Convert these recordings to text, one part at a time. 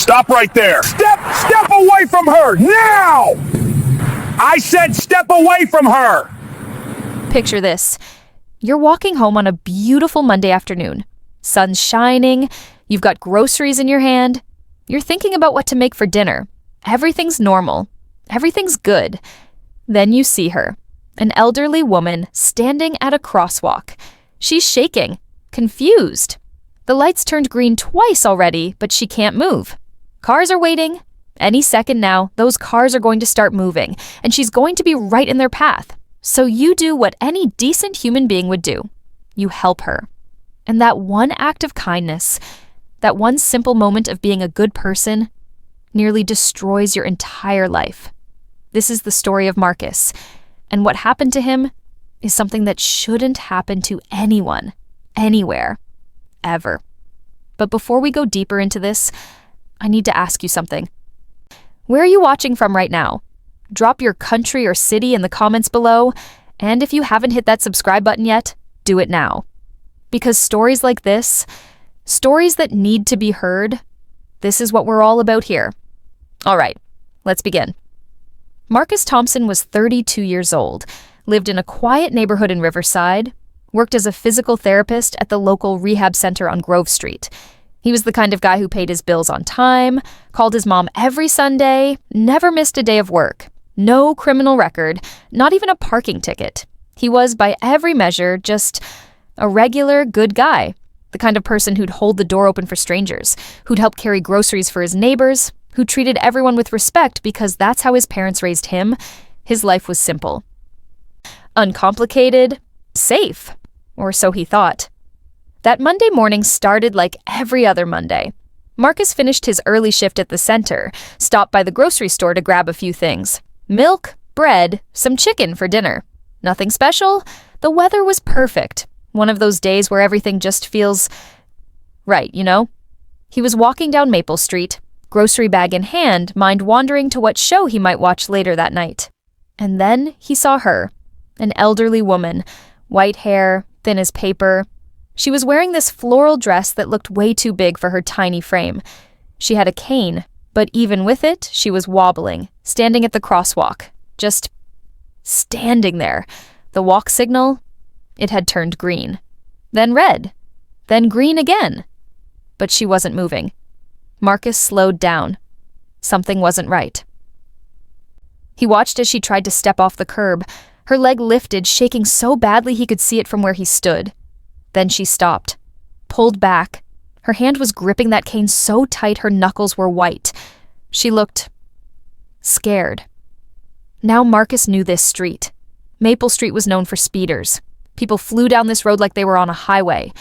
Stop right there. Step away from her, now! I said step away from her! Picture this. You're walking home on a beautiful Monday afternoon. Sun's shining, you've got groceries in your hand. You're thinking about what to make for dinner. Everything's normal. Everything's good. Then you see her, an elderly woman standing at a crosswalk. She's shaking, confused. The lights turned green twice already, but she can't move. Cars are waiting. Any second now, those cars are going to start moving, and she's going to be right in their path. So you do what any decent human being would do. You help her. And that one act of kindness, that one simple moment of being a good person, nearly destroys your entire life. This is the story of Marcus, and what happened to him is something that shouldn't happen to anyone, anywhere, ever. But before we go deeper into this, I need to ask you something. Where are you watching from right now? Drop your country or city in the comments below, and if you haven't hit that subscribe button yet, do it now. Because stories like this, stories that need to be heard, this is what we're all about here. All right, let's begin. Marcus Thompson was 32 years old, lived in a quiet neighborhood in Riverside, worked as a physical therapist at the local rehab center on Grove Street. He was the kind of guy who paid his bills on time, called his mom every Sunday, never missed a day of work, no criminal record, not even a parking ticket. He was, by every measure, just a regular, good guy, the kind of person who'd hold the door open for strangers, who'd help carry groceries for his neighbors, who treated everyone with respect because that's how his parents raised him. His life was simple. Uncomplicated, safe, or so he thought. That Monday morning started like every other Monday. Marcus finished his early shift at the center, stopped by the grocery store to grab a few things. Milk, bread, some chicken for dinner. Nothing special. The weather was perfect. One of those days where everything just feels right, you know? He was walking down Maple Street, grocery bag in hand, mind wandering to what show he might watch later that night. And then he saw her, an elderly woman, white hair, thin as paper. She was wearing this floral dress that looked way too big for her tiny frame. She had a cane, but even with it, she was wobbling, standing at the crosswalk, just standing there. The walk signal, it had turned green, then red, then green again. But she wasn't moving. Marcus slowed down. Something wasn't right. He watched as she tried to step off the curb. Her leg lifted, shaking so badly he could see it from where he stood. Then she stopped, pulled back. Her hand was gripping that cane so tight her knuckles were white. She looked scared. Now Marcus knew this street. Maple Street was known for speeders. People flew down this road like they were on a highway.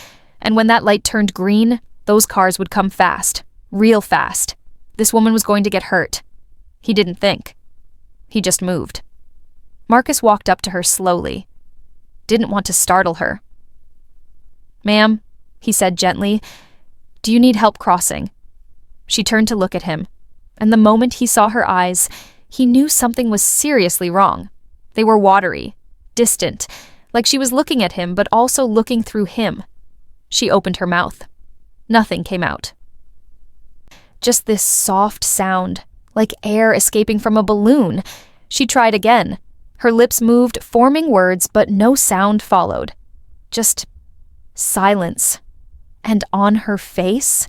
And when that light turned green, those cars would come fast, real fast. This woman was going to get hurt. He didn't think. He just moved. Marcus walked up to her slowly. Didn't want to startle her. "Ma'am," he said gently, "do you need help crossing?" She turned to look at him, and the moment he saw her eyes, he knew something was seriously wrong. They were watery, distant, like she was looking at him but also looking through him. She opened her mouth. Nothing came out. Just this soft sound, like air escaping from a balloon. She tried again. Her lips moved, forming words, but no sound followed. Just silence. And on her face,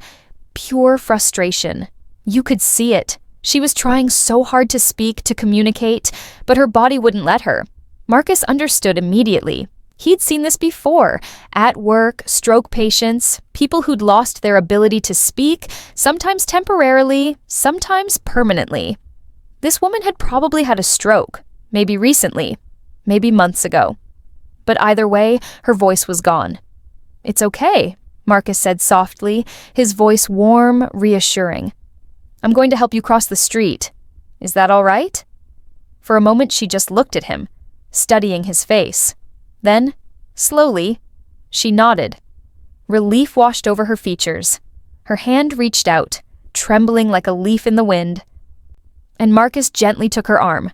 pure frustration. You could see it. She was trying so hard to speak, to communicate, but her body wouldn't let her. Marcus understood immediately. He'd seen this before, at work, stroke patients, people who'd lost their ability to speak, sometimes temporarily, sometimes permanently. This woman had probably had a stroke, maybe recently, maybe months ago. But either way, her voice was gone. "It's okay," Marcus said softly, his voice warm, reassuring. "I'm going to help you cross the street. Is that all right?" For a moment, she just looked at him, studying his face. Then, slowly, she nodded. Relief washed over her features. Her hand reached out, trembling like a leaf in the wind. And Marcus gently took her arm.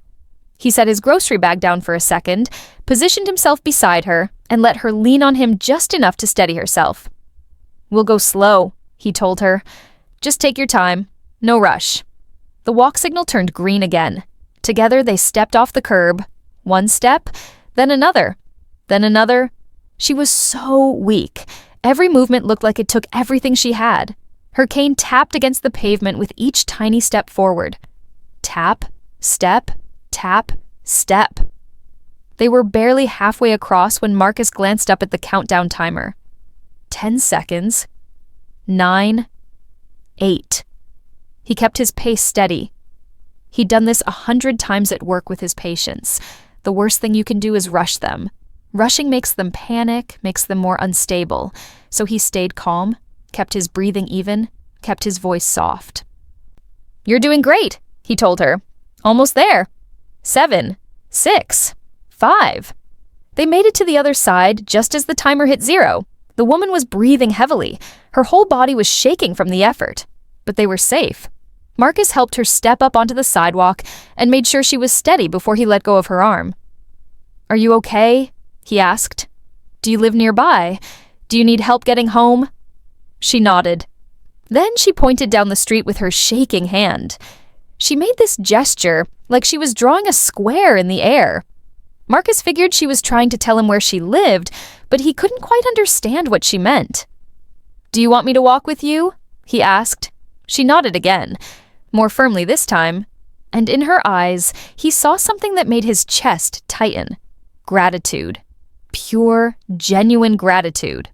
He set his grocery bag down for a second, positioned himself beside her, and let her lean on him just enough to steady herself. "We'll go slow," he told her. "Just take your time. No rush. The walk signal turned green again. Together they stepped off the curb. One step, then another, then another. She was so weak. Every movement looked like it took everything she had. Her cane tapped against the pavement with each tiny step forward. Tap, step, tap, step. They were barely halfway across when Marcus glanced up at the countdown timer. 10 seconds. 9. 8. He kept his pace steady. He'd done this 100 times at work with his patients. The worst thing you can do is rush them. Rushing makes them panic, makes them more unstable. So he stayed calm, kept his breathing even, kept his voice soft. "You're doing great," he told her. "Almost there. 7, 6, 5. They made it to the other side just as the timer hit 0. The woman was breathing heavily. Her whole body was shaking from the effort. But they were safe. Marcus helped her step up onto the sidewalk and made sure she was steady before he let go of her arm. "Are you okay?" he asked. "Do you live nearby? Do you need help getting home?" She nodded. Then she pointed down the street with her shaking hand. She made this gesture like she was drawing a square in the air. Marcus figured she was trying to tell him where she lived, but he couldn't quite understand what she meant. "Do you want me to walk with you?" he asked. She nodded again, more firmly this time, and in her eyes he saw something that made his chest tighten. Gratitude. Pure, genuine gratitude.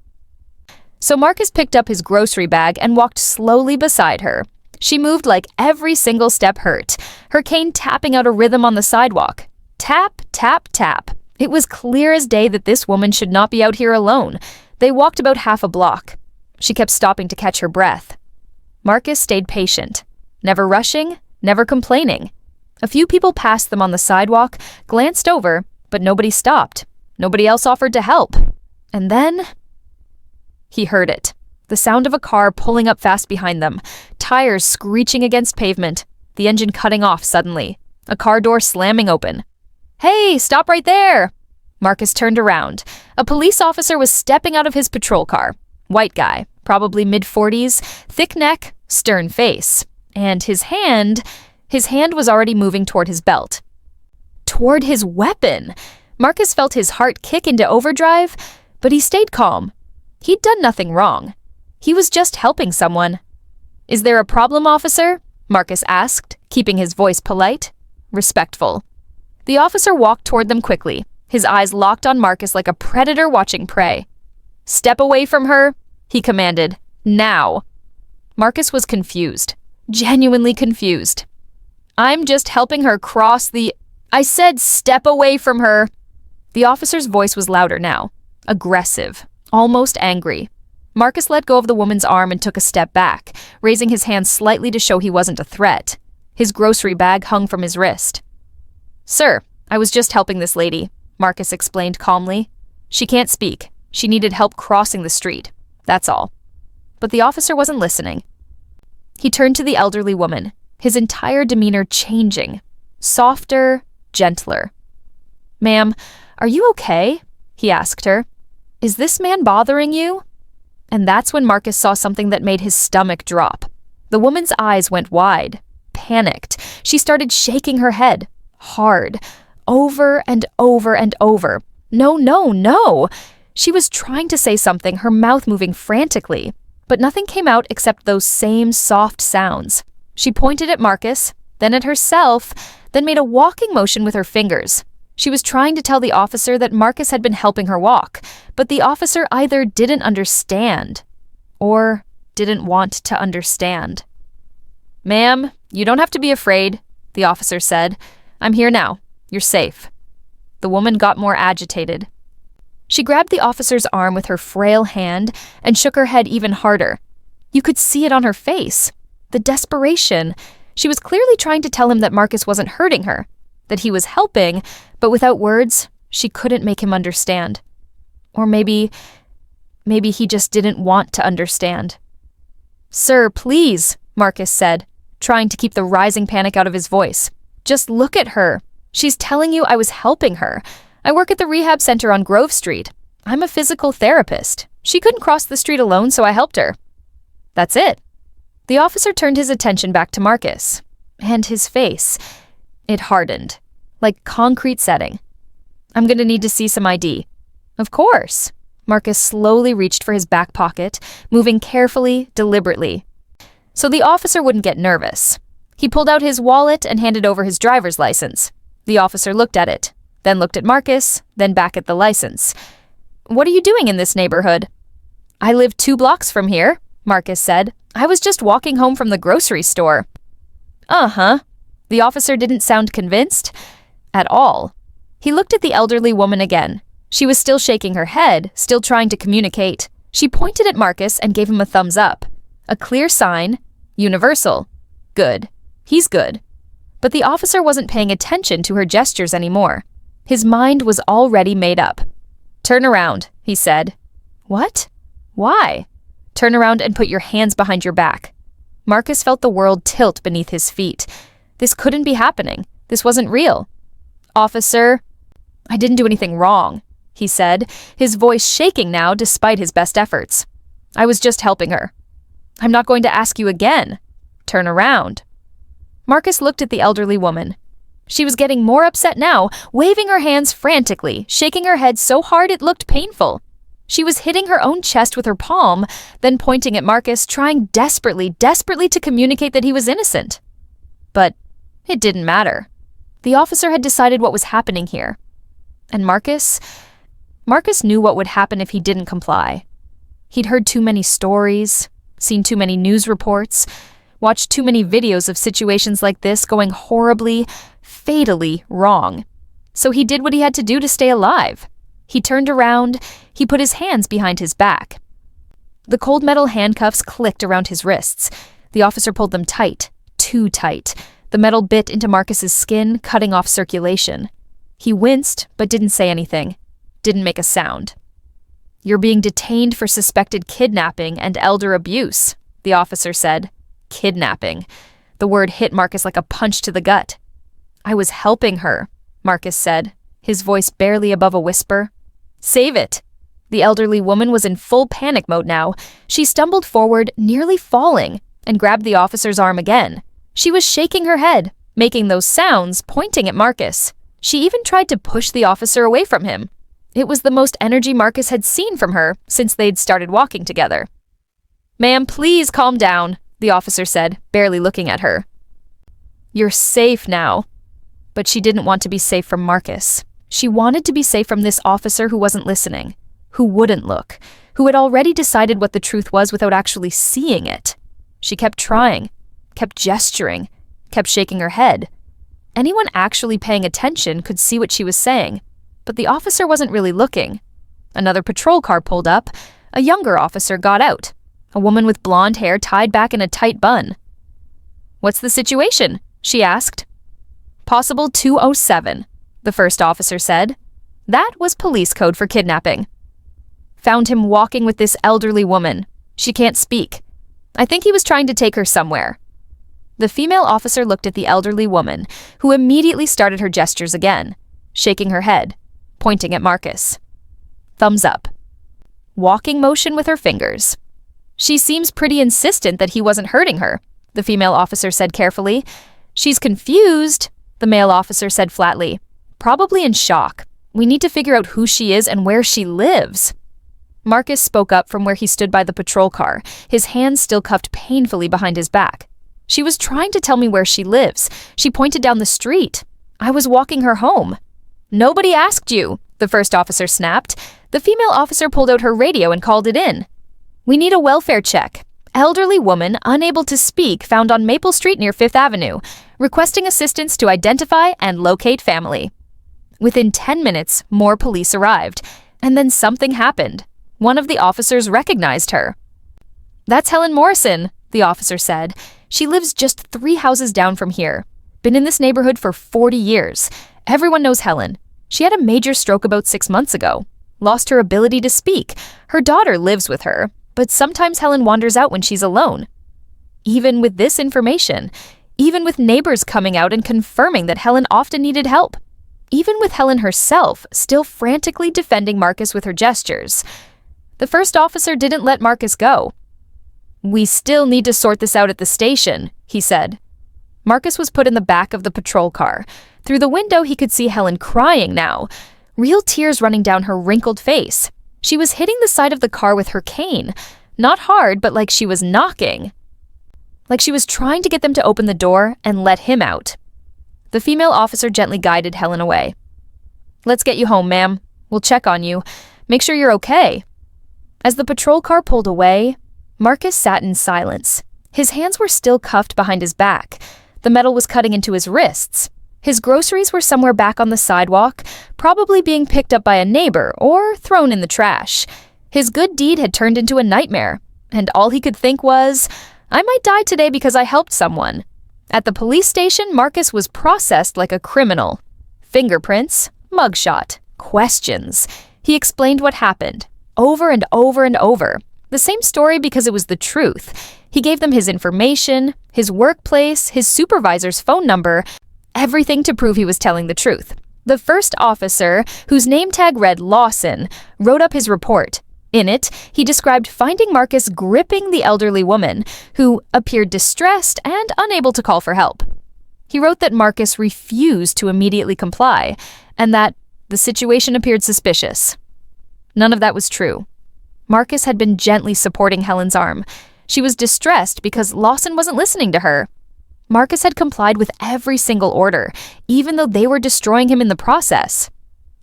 So Marcus picked up his grocery bag and walked slowly beside her. She moved like every single step hurt, her cane tapping out a rhythm on the sidewalk. Tap, tap, tap. It was clear as day that this woman should not be out here alone. They walked about half a block. She kept stopping to catch her breath. Marcus stayed patient, never rushing, never complaining. A few people passed them on the sidewalk, glanced over, but nobody stopped. Nobody else offered to help. And then he heard it. The sound of a car pulling up fast behind them, tires screeching against pavement, the engine cutting off suddenly, a car door slamming open. "Hey, stop right there!" Marcus turned around. A police officer was stepping out of his patrol car. White guy, probably mid-40s, thick neck, stern face. And his hand was already moving toward his belt. Toward his weapon! Marcus felt his heart kick into overdrive, but he stayed calm. He'd done nothing wrong. He was just helping someone. "Is there a problem, officer?" Marcus asked, keeping his voice polite, respectful. The officer walked toward them quickly, his eyes locked on Marcus like a predator watching prey. "Step away from her," he commanded. "Now." Marcus was confused, genuinely confused. "I'm just helping her cross the... I said step away from her." The officer's voice was louder now, aggressive, almost angry. Marcus let go of the woman's arm and took a step back, raising his hand slightly to show he wasn't a threat. His grocery bag hung from his wrist. "Sir, I was just helping this lady," Marcus explained calmly. "She can't speak. She needed help crossing the street. That's all." But the officer wasn't listening. He turned to the elderly woman, his entire demeanor changing. Softer, gentler. "Ma'am, are you okay?" he asked her. "Is this man bothering you?" And that's when Marcus saw something that made his stomach drop. The woman's eyes went wide, panicked. She started shaking her head, hard, over and over and over. "No, no, no!" She was trying to say something, her mouth moving frantically, but nothing came out except those same soft sounds. She pointed at Marcus, then at herself, then made a walking motion with her fingers. She was trying to tell the officer that Marcus had been helping her walk, but the officer either didn't understand or didn't want to understand. "Ma'am, you don't have to be afraid," the officer said. "I'm here now. You're safe." The woman got more agitated. She grabbed the officer's arm with her frail hand and shook her head even harder. You could see it on her face. The desperation. She was clearly trying to tell him that Marcus wasn't hurting her, that he was helping, but without words, she couldn't make him understand. Or maybe he just didn't want to understand. "Sir, please," Marcus said, trying to keep the rising panic out of his voice. "Just look at her. She's telling you I was helping her. I work at the rehab center on Grove Street. I'm a physical therapist. She couldn't cross the street alone, so I helped her. That's it. The officer turned his attention back to Marcus, and his face, it hardened, like concrete setting. "I'm gonna need to see some ID." "Of course." Marcus slowly reached for his back pocket, moving carefully, deliberately, so the officer wouldn't get nervous. He pulled out his wallet and handed over his driver's license. The officer looked at it, then looked at Marcus, then back at the license. "What are you doing in this neighborhood?" "I live 2 blocks from here," Marcus said. "I was just walking home from the grocery store." "Uh-huh." The officer didn't sound convinced at all. He looked at the elderly woman again. She was still shaking her head, still trying to communicate. She pointed at Marcus and gave him a thumbs up. A clear sign, universal. Good. He's good. But the officer wasn't paying attention to her gestures anymore. His mind was already made up. "Turn around," he said. "What? Why?" "Turn around and put your hands behind your back." Marcus felt the world tilt beneath his feet. This couldn't be happening. This wasn't real. "Officer, I didn't do anything wrong," he said, his voice shaking now despite his best efforts. "I was just helping her." "I'm not going to ask you again. Turn around." Marcus looked at the elderly woman. She was getting more upset now, waving her hands frantically, shaking her head so hard it looked painful. She was hitting her own chest with her palm, then pointing at Marcus, trying desperately to communicate that he was innocent. But it didn't matter. The officer had decided what was happening here. And Marcus knew what would happen if he didn't comply. He'd heard too many stories, seen too many news reports, watched too many videos of situations like this going horribly, fatally wrong. So he did what he had to do to stay alive. He turned around, he put his hands behind his back. The cold metal handcuffs clicked around his wrists. The officer pulled them tight, too tight. The metal bit into Marcus's skin, cutting off circulation. He winced, but didn't say anything, didn't make a sound. "You're being detained for suspected kidnapping and elder abuse," the officer said. Kidnapping. The word hit Marcus like a punch to the gut. "I was helping her," Marcus said, his voice barely above a whisper. "Save it." The elderly woman was in full panic mode now. She stumbled forward, nearly falling, and grabbed the officer's arm again. She was shaking her head, making those sounds, pointing at Marcus. She even tried to push the officer away from him. It was the most energy Marcus had seen from her since they'd started walking together. "Ma'am, please calm down," the officer said, barely looking at her. "You're safe now." But she didn't want to be safe from Marcus. She wanted to be safe from this officer who wasn't listening, who wouldn't look, who had already decided what the truth was without actually seeing it. She kept trying, kept gesturing, kept shaking her head. Anyone actually paying attention could see what she was saying, but the officer wasn't really looking. Another patrol car pulled up. A younger officer got out, a woman with blonde hair tied back in a tight bun. "What's the situation?" she asked. "Possible 207, the first officer said. That was police code for kidnapping. "Found him walking with this elderly woman. She can't speak. I think he was trying to take her somewhere." The female officer looked at the elderly woman, who immediately started her gestures again, shaking her head, pointing at Marcus. Thumbs up. Walking motion with her fingers. "She seems pretty insistent that he wasn't hurting her," the female officer said carefully. "She's confused," the male officer said flatly. "Probably in shock. We need to figure out who she is and where she lives." Marcus spoke up from where he stood by the patrol car, his hands still cuffed painfully behind his back. "She was trying to tell me where she lives. She pointed down the street. I was walking her home." "Nobody asked you," the first officer snapped. The female officer pulled out her radio and called it in. "We need a welfare check. Elderly woman, unable to speak, found on Maple Street near 5th Avenue, requesting assistance to identify and locate family." Within 10 minutes, more police arrived, and then something happened. One of the officers recognized her. "That's Helen Morrison," the officer said. "She lives just 3 houses down from here. Been in this neighborhood for 40 years. Everyone knows Helen. She had a major stroke about 6 months ago. Lost her ability to speak. Her daughter lives with her, but sometimes Helen wanders out when she's alone." Even with this information, even with neighbors coming out and confirming that Helen often needed help, even with Helen herself still frantically defending Marcus with her gestures, the first officer didn't let Marcus go. "We still need to sort this out at the station," he said. Marcus was put in the back of the patrol car. Through the window, he could see Helen crying now, real tears running down her wrinkled face. She was hitting the side of the car with her cane. Not hard, but like she was knocking. Like she was trying to get them to open the door and let him out. The female officer gently guided Helen away. "Let's get you home, ma'am. We'll check on you. Make sure you're okay." As the patrol car pulled away, Marcus sat in silence. His hands were still cuffed behind his back. The metal was cutting into his wrists. His groceries were somewhere back on the sidewalk, probably being picked up by a neighbor or thrown in the trash. His good deed had turned into a nightmare, and all he could think was, "I might die today because I helped someone." At the police station, Marcus was processed like a criminal. Fingerprints, mugshot, questions. He explained what happened, over and over and over. The same story because it was the truth. He gave them his information, his workplace, his supervisor's phone number, everything to prove he was telling the truth. The first officer, whose name tag read Lawson, wrote up his report. In it, he described finding Marcus gripping the elderly woman, who appeared distressed and unable to call for help. He wrote that Marcus refused to immediately comply, and that the situation appeared suspicious. None of that was true. Marcus had been gently supporting Helen's arm. She was distressed because Lawson wasn't listening to her. Marcus had complied with every single order, even though they were destroying him in the process.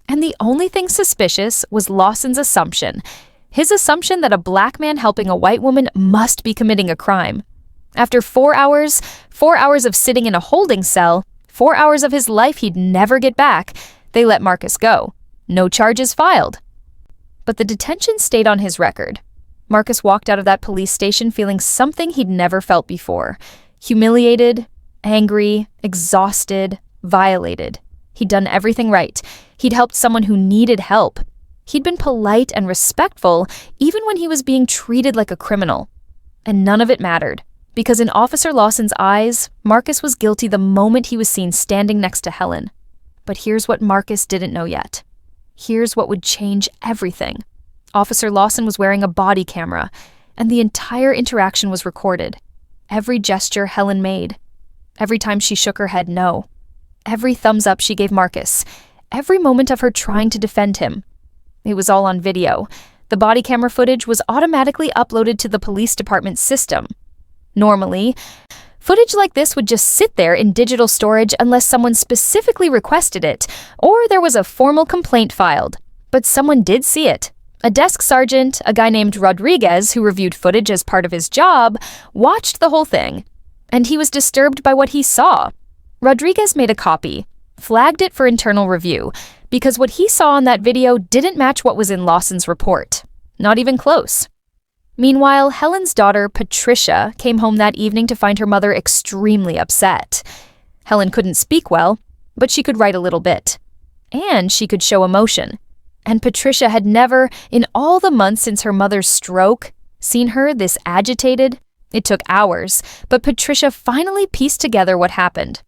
And the only thing suspicious was Lawson's assumption. His assumption that a black man helping a white woman must be committing a crime. After 4 hours of sitting in a holding cell, 4 hours of his life he'd never get back, they let Marcus go. No charges filed. But the detention stayed on his record. Marcus walked out of that police station feeling something he'd never felt before. Humiliated, angry, exhausted, violated. He'd done everything right. He'd helped someone who needed help. He'd been polite and respectful even when he was being treated like a criminal. And none of it mattered, because in Officer Lawson's eyes, Marcus was guilty the moment he was seen standing next to Helen. But here's what Marcus didn't know yet. Here's what would change everything. Officer Lawson was wearing a body camera, and the entire interaction was recorded. Every gesture Helen made. Every time she shook her head no. Every thumbs up she gave Marcus. Every moment of her trying to defend him. It was all on video. The body camera footage was automatically uploaded to the police department's system. Normally, footage like this would just sit there in digital storage unless someone specifically requested it, or there was a formal complaint filed. But someone did see it. A desk sergeant, a guy named Rodriguez, who reviewed footage as part of his job, watched the whole thing. And he was disturbed by what he saw. Rodriguez made a copy, flagged it for internal review, because what he saw on that video didn't match what was in Lawson's report. Not even close. Meanwhile, Helen's daughter, Patricia, came home that evening to find her mother extremely upset. Helen couldn't speak well, but she could write a little bit. And she could show emotion. And Patricia had never, in all the months since her mother's stroke, seen her this agitated. It took hours, but Patricia finally pieced together what happened.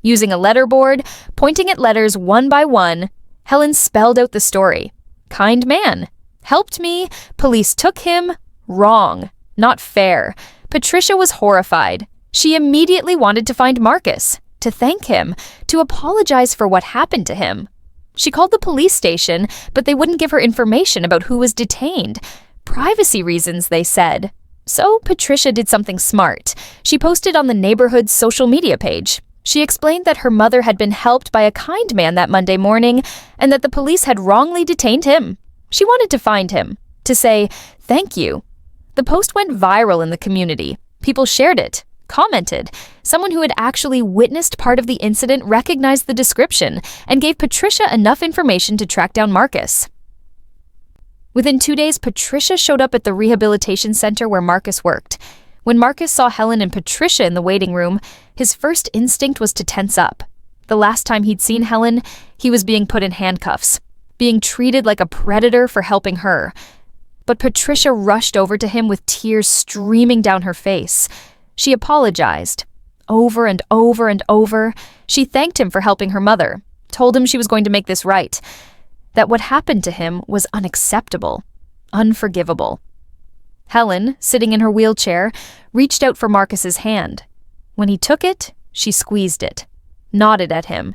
Using a letterboard, pointing at letters one by one, Helen spelled out the story. Kind man. Helped me. Police took him. Wrong. Not fair. Patricia was horrified. She immediately wanted to find Marcus, to thank him, to apologize for what happened to him. She called the police station, but they wouldn't give her information about who was detained. Privacy reasons, they said. So Patricia did something smart. She posted on the neighborhood's social media page. She explained that her mother had been helped by a kind man that Monday morning and that the police had wrongly detained him. She wanted to find him, to say, thank you. The post went viral in the community. People shared it, commented. Someone who had actually witnessed part of the incident recognized the description and gave Patricia enough information to track down Marcus. Within 2 days, Patricia showed up at the rehabilitation center where Marcus worked. When Marcus saw Helen and Patricia in the waiting room, his first instinct was to tense up. The last time he'd seen Helen, he was being put in handcuffs, being treated like a predator for helping her. But Patricia rushed over to him with tears streaming down her face. She apologized. Over and over and over, she thanked him for helping her mother, told him she was going to make this right, that what happened to him was unacceptable, unforgivable. Helen, sitting in her wheelchair, reached out for Marcus's hand. When he took it, she squeezed it, nodded at him,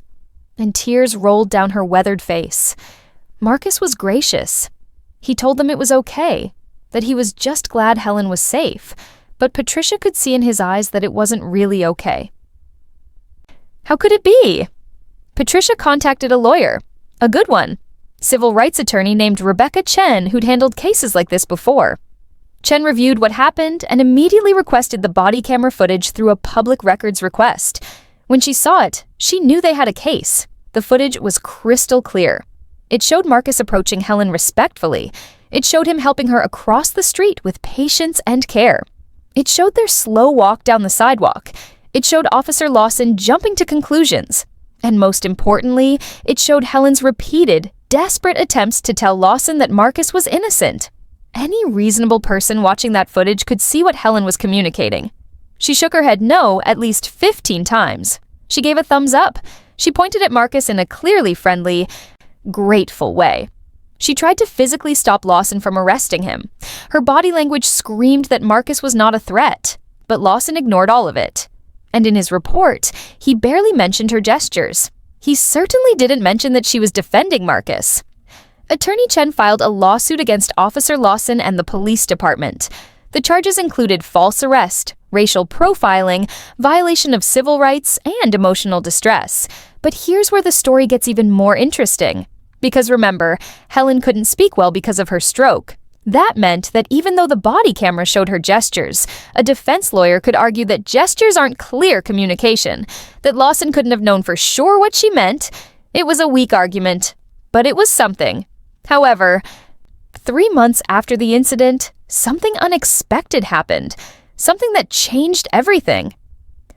and tears rolled down her weathered face. Marcus was gracious. He told them it was okay, that he was just glad Helen was safe, but Patricia could see in his eyes that it wasn't really okay. How could it be? Patricia contacted a lawyer, a good one, civil rights attorney named Rebecca Chen, who'd handled cases like this before. Chen reviewed what happened and immediately requested the body camera footage through a public records request. When she saw it, she knew they had a case. The footage was crystal clear. It showed Marcus approaching Helen respectfully. It showed him helping her across the street with patience and care. It showed their slow walk down the sidewalk. It showed Officer Lawson jumping to conclusions. And most importantly, it showed Helen's repeated, desperate attempts to tell Lawson that Marcus was innocent. Any reasonable person watching that footage could see what Helen was communicating. She shook her head no at least 15 times. She gave a thumbs up. She pointed at Marcus in a clearly friendly, grateful way. She tried to physically stop Lawson from arresting him. Her body language screamed that Marcus was not a threat, but Lawson ignored all of it. And in his report, he barely mentioned her gestures. He certainly didn't mention that she was defending Marcus. Attorney Chen filed a lawsuit against Officer Lawson and the police department. The charges included false arrest, racial profiling, violation of civil rights, and emotional distress. But here's where the story gets even more interesting. Because remember, Helen couldn't speak well because of her stroke. That meant that even though the body camera showed her gestures, a defense lawyer could argue that gestures aren't clear communication, that Lawson couldn't have known for sure what she meant. It was a weak argument, but it was something. However, 3 months after the incident, something unexpected happened, something that changed everything.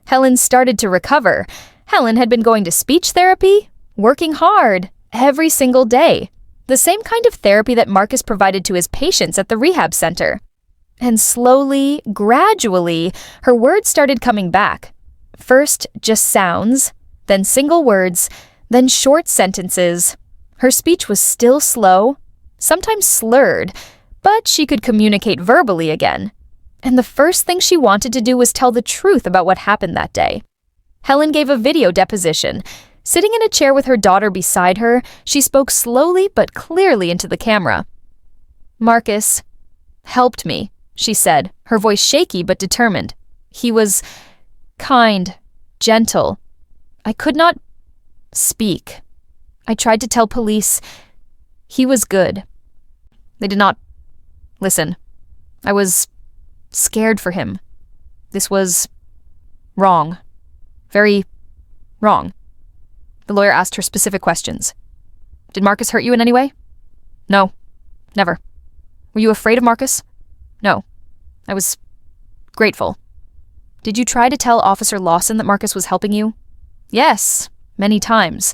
Helen started to recover. Helen had been going to speech therapy, working hard, every single day. The same kind of therapy that Marcus provided to his patients at the rehab center. And slowly, gradually, her words started coming back. First, just sounds, then single words, then short sentences. Her speech was still slow, sometimes slurred, but she could communicate verbally again. And the first thing she wanted to do was tell the truth about what happened that day. Helen gave a video deposition. Sitting in a chair with her daughter beside her, she spoke slowly but clearly into the camera. "Marcus helped me," she said, her voice shaky but determined. "He was kind, gentle. I could not speak. I tried to tell police. He was good. They did not listen. I was scared for him. This was wrong. Very wrong." The lawyer asked her specific questions. "Did Marcus hurt you in any way?" "No, never." "Were you afraid of Marcus?" "No. I was grateful." "Did you try to tell Officer Lawson that Marcus was helping you?" "Yes, many times.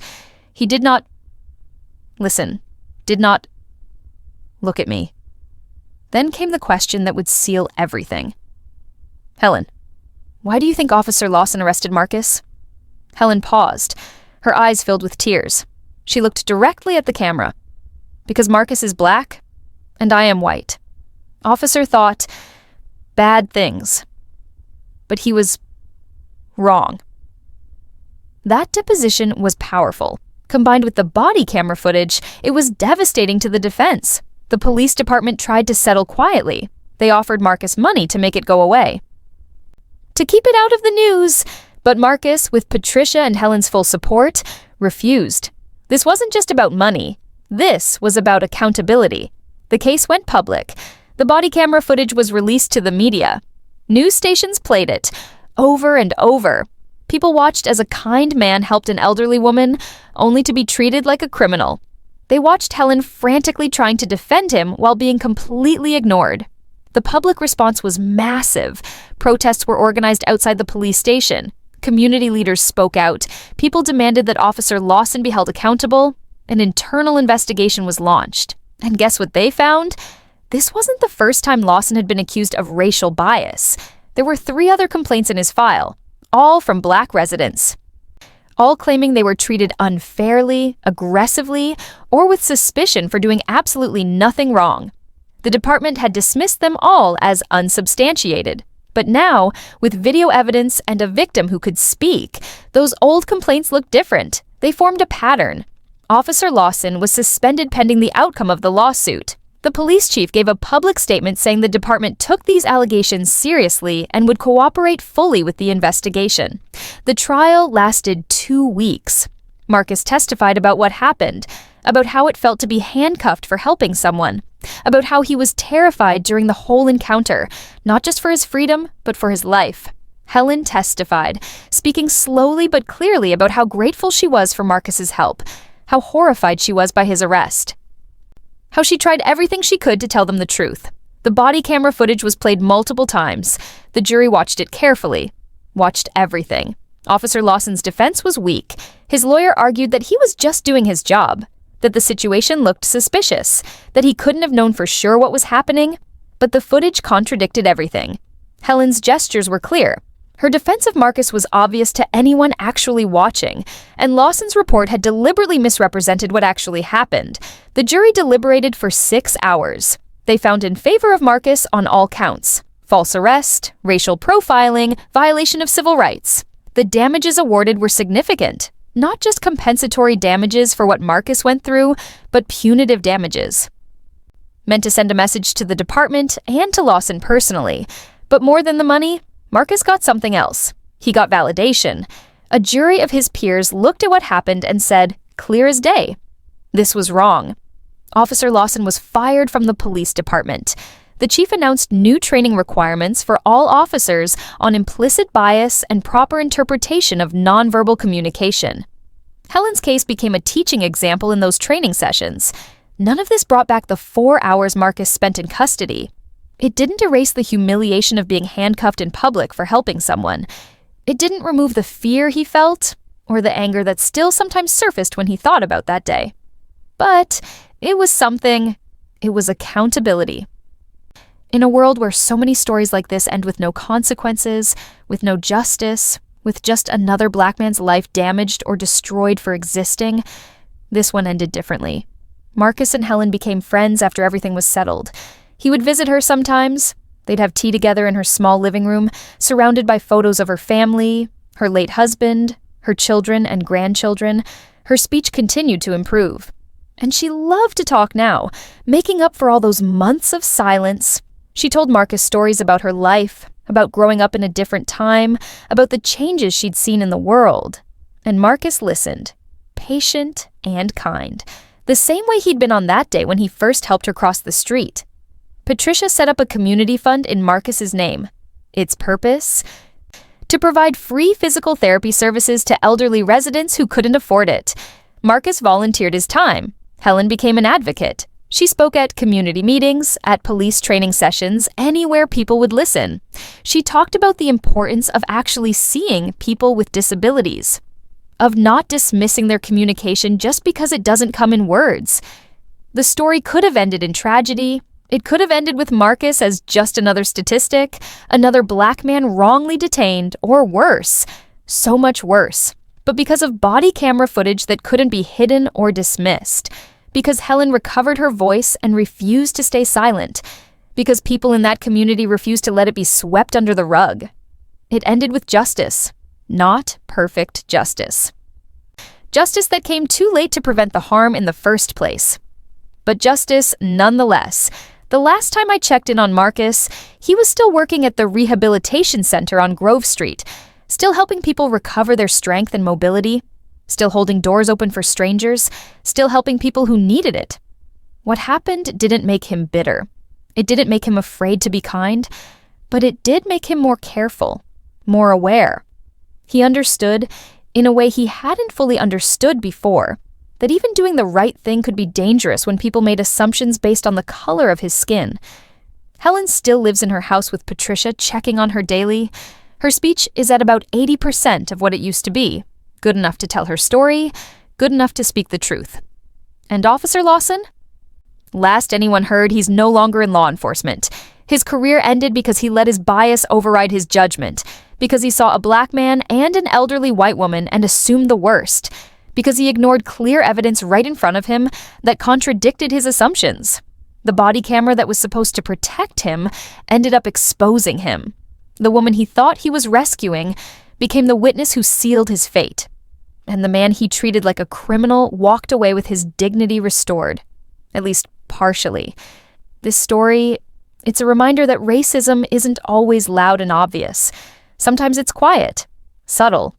He did not listen, did not look at me." Then came the question that would seal everything. "Helen, why do you think Officer Lawson arrested Marcus?" Helen paused. Her eyes filled with tears. She looked directly at the camera. "Because Marcus is black, and I am white. Officer thought bad things. But he was wrong." That deposition was powerful. Combined with the body camera footage, it was devastating to the defense. The police department tried to settle quietly. They offered Marcus money to make it go away, to keep it out of the news. But Marcus, with Patricia and Helen's full support, refused. This wasn't just about money. This was about accountability. The case went public. The body camera footage was released to the media. News stations played it, over and over. People watched as a kind man helped an elderly woman, only to be treated like a criminal. They watched Helen frantically trying to defend him while being completely ignored. The public response was massive. Protests were organized outside the police station. Community leaders spoke out. People demanded that Officer Lawson be held accountable. An internal investigation was launched. And guess what they found? This wasn't the first time Lawson had been accused of racial bias. There were 3 other complaints in his file, all from black residents, all claiming they were treated unfairly, aggressively, or with suspicion for doing absolutely nothing wrong. The department had dismissed them all as unsubstantiated. But now, with video evidence and a victim who could speak, those old complaints looked different. They formed a pattern. Officer Lawson was suspended pending the outcome of the lawsuit. The police chief gave a public statement saying the department took these allegations seriously and would cooperate fully with the investigation. The trial lasted 2 weeks. Marcus testified about what happened, about how it felt to be handcuffed for helping someone, about how he was terrified during the whole encounter, not just for his freedom, but for his life. Helen testified, speaking slowly but clearly about how grateful she was for Marcus's help, how horrified she was by his arrest, how she tried everything she could to tell them the truth. The body camera footage was played multiple times. The jury watched it carefully, watched everything. Officer Lawson's defense was weak. His lawyer argued that he was just doing his job, that the situation looked suspicious, that he couldn't have known for sure what was happening, but the footage contradicted everything. Helen's gestures were clear. Her defense of Marcus was obvious to anyone actually watching, and Lawson's report had deliberately misrepresented what actually happened. The jury deliberated for 6 hours. They found in favor of Marcus on all counts: false arrest, racial profiling, violation of civil rights. The damages awarded were significant, not just compensatory damages for what Marcus went through, but punitive damages. Meant to send a message to the department and to Lawson personally. But more than the money, Marcus got something else. He got validation. A jury of his peers looked at what happened and said, clear as day, this was wrong. Officer Lawson was fired from the police department. The chief announced new training requirements for all officers on implicit bias and proper interpretation of nonverbal communication. Helen's case became a teaching example in those training sessions. None of this brought back the 4 hours Marcus spent in custody. It didn't erase the humiliation of being handcuffed in public for helping someone. It didn't remove the fear he felt, or the anger that still sometimes surfaced when he thought about that day. But it was something. It was accountability. In a world where so many stories like this end with no consequences, with no justice, with just another black man's life damaged or destroyed for existing, this one ended differently. Marcus and Helen became friends after everything was settled. He would visit her sometimes. They'd have tea together in her small living room, surrounded by photos of her family, her late husband, her children and grandchildren. Her speech continued to improve. And she loved to talk now, making up for all those months of silence. She told Marcus stories about her life, about growing up in a different time, about the changes she'd seen in the world. And Marcus listened, patient and kind, the same way he'd been on that day when he first helped her cross the street. Patricia set up a community fund in Marcus's name. Its purpose? To provide free physical therapy services to elderly residents who couldn't afford it. Marcus volunteered his time. Helen became an advocate. She spoke at community meetings, at police training sessions, anywhere people would listen. She talked about the importance of actually seeing people with disabilities, of not dismissing their communication just because it doesn't come in words. The story could have ended in tragedy. It could have ended with Marcus as just another statistic, another black man wrongly detained, or worse, so much worse. But because of body camera footage that couldn't be hidden or dismissed, because Helen recovered her voice and refused to stay silent, because people in that community refused to let it be swept under the rug, it ended with justice, not perfect justice. Justice that came too late to prevent the harm in the first place. But justice nonetheless. The last time I checked in on Marcus, he was still working at the rehabilitation center on Grove Street, still helping people recover their strength and mobility, still holding doors open for strangers, still helping people who needed it. What happened didn't make him bitter. It didn't make him afraid to be kind, but it did make him more careful, more aware. He understood, in a way he hadn't fully understood before, that even doing the right thing could be dangerous when people made assumptions based on the color of his skin. Helen still lives in her house with Patricia, checking on her daily. Her speech is at about 80% of what it used to be. Good enough to tell her story, good enough to speak the truth. And Officer Lawson? Last anyone heard, he's no longer in law enforcement. His career ended because he let his bias override his judgment, because he saw a black man and an elderly white woman and assumed the worst, because he ignored clear evidence right in front of him that contradicted his assumptions, The body camera that was supposed to protect him ended up exposing him. The woman he thought he was rescuing became the witness who sealed his fate. And the man he treated like a criminal walked away with his dignity restored. At least partially. This story, it's a reminder that racism isn't always loud and obvious. Sometimes it's quiet, subtle.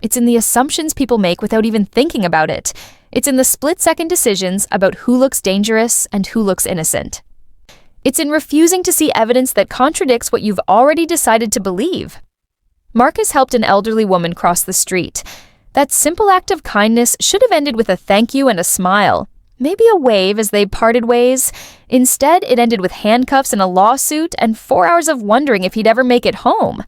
It's in the assumptions people make without even thinking about it. It's in the split-second decisions about who looks dangerous and who looks innocent. It's in refusing to see evidence that contradicts what you've already decided to believe. Marcus helped an elderly woman cross the street. That simple act of kindness should have ended with a thank you and a smile. Maybe a wave as they parted ways. Instead, it ended with handcuffs and a lawsuit and 4 hours of wondering if he'd ever make it home.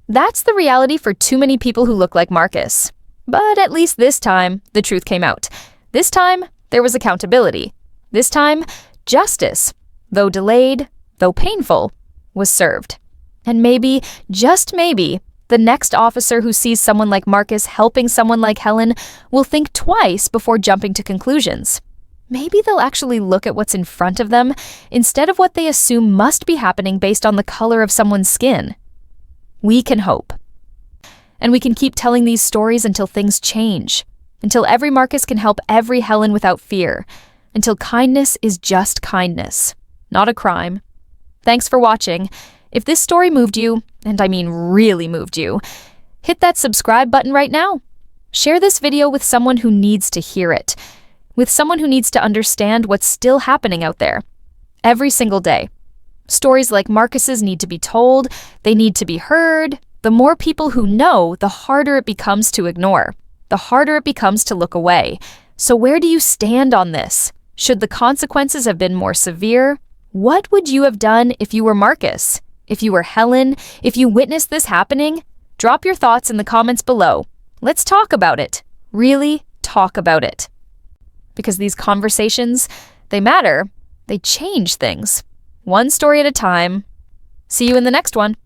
That's the reality for too many people who look like Marcus. But at least this time, the truth came out. This time, there was accountability. This time, justice, though delayed, though painful, was served. And maybe, just maybe, the next officer who sees someone like Marcus helping someone like Helen will think twice before jumping to conclusions. Maybe they'll actually look at what's in front of them instead of what they assume must be happening based on the color of someone's skin. We can hope. And we can keep telling these stories until things change, until every Marcus can help every Helen without fear, until kindness is just kindness, not a crime. Thanks for watching. If this story moved you, and I mean really moved you, hit that subscribe button right now. Share this video with someone who needs to hear it, with someone who needs to understand what's still happening out there. Every single day. Stories like Marcus's need to be told, they need to be heard. The more people who know, the harder it becomes to ignore. The harder it becomes to look away. So where do you stand on this? Should the consequences have been more severe? What would you have done if you were Marcus? If you were Helen? If you witnessed this happening? Drop your thoughts in the comments below. Let's talk about it. Really talk about it. Because these conversations, they matter. They change things. One story at a time. See you in the next one.